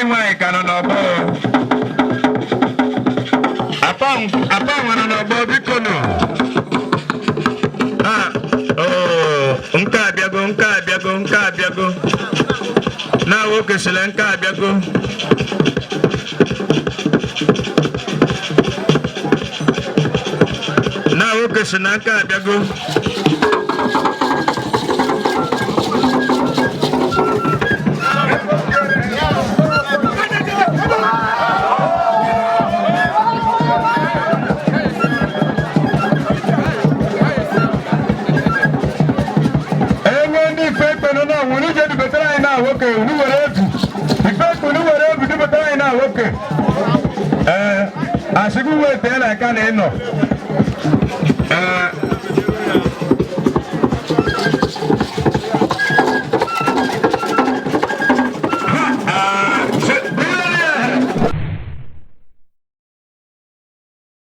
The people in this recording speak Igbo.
why cannot know. Upon one of Bobby Cono. Unka Biago. Now, okay, Selenka Biago. Now, okay, Senaka Biago. Okay, we were able to. In fact, we were able to do better now. Okay. I should go there. I can't end.